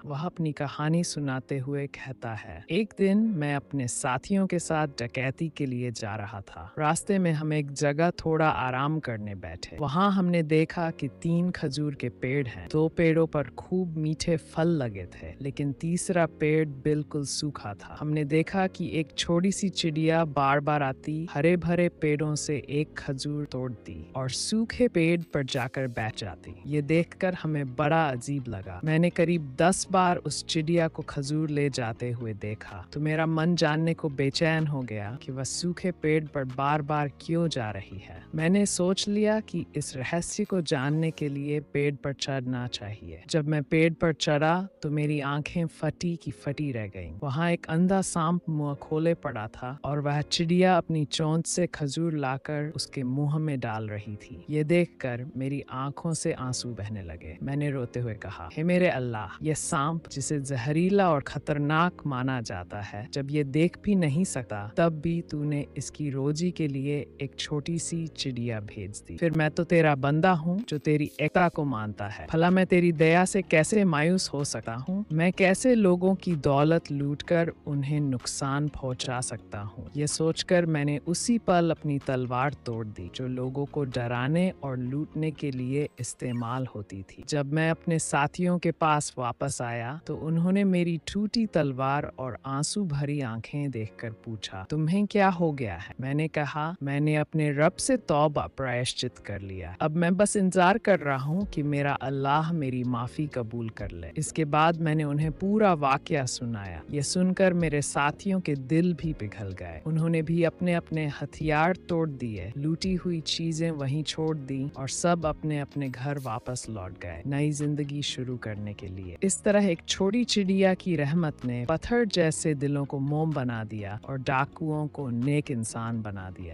वह अपनी कहानी सुनाते हुए कहता है, एक दिन मैं अपने साथियों के साथ डकैती के लिए जा रहा था। रास्ते में हम एक जगह थोड़ा आराम करने बैठे। वहां हमने देखा कि 3 खजूर के पेड़ हैं। 2 पेड़ों पर खूब मीठे फल लगे थे, लेकिन तीसरा पेड़ बिल्कुल सूखा था। हमने देखा कि एक छोटी सी चिड़िया बार बार आती, हरे भरे पेड़ों से एक खजूर तोड़ती और सूखे पेड़ पर जाकर बैठ जाती। ये देखकर हमें बड़ा अजीब लगा। मैंने करीब 10 बार उस चिड़िया को खजूर ले जाते हुए देखा, तो मेरा मन जानने को बेचैन हो गया कि वह सूखे पेड़ पर बार बार क्यों जा रही है। मैंने सोच लिया कि इस रहस्य को जानने के लिए पेड़ पर चढ़ना चाहिए। जब मैं पेड़ पर चढ़ा तो मेरी आंखें फटी की फटी रह गईं। वहां एक अंधा सांप मुंह खोले पड़ा था और वह चिड़िया अपनी चोंच से खजूर लाकर उसके मुंह में डाल रही थी। ये देखकर मेरी आंखों से आंसू बहने लगे। मैंने रोते हुए कहा, हे मेरे अल्लाह, यह सांप जिसे जहरीला और खतरनाक माना जाता है, जब ये देख भी नहीं सकता, तब भी तूने इसकी रोजी के लिए एक छोटी सी चिड़िया भेज दी। फिर मैं तो तेरा बंदा हूँ जो तेरी एकता को मानता है। भला मैं तेरी दया से कैसे मायूस हो सकता हूँ? मैं कैसे लोगों की दौलत लूटकर उन्हें नुकसान पहुंचा सकता हूँ? ये सोचकर मैंने उसी पल अपनी तलवार तोड़ दी, जो लोगों को डराने और लूटने के लिए इस्तेमाल होती थी। जब मैं अपने साथियों के पास वापस आया तो उन्होंने मेरी टूटी तलवार और आंसू भरी आंखें देखकर पूछा, तुम्हें क्या हो गया है? मैंने कहा, मैंने अपने रब से तौबा प्रायश्चित कर लिया। अब मैं बस इंतजार कर रहा हूँ कि मेरा अल्लाह मेरी माफी कबूल कर ले। इसके बाद मैंने उन्हें पूरा वाकया सुनाया। ये सुनकर मेरे साथियों के दिल भी पिघल गए। उन्होंने भी अपने अपने हथियार तोड़ दिए, लूटी हुई चीजें वहीं छोड़ दी और सब अपने अपने घर वापस लौट गए, नई जिंदगी शुरू करने के लिए। इस तरह एक छोटी चिड़िया की रहमत ने पत्थर जैसे दिलों को मोम बना दिया और डाकुओं को नेक इंसान बना दिया।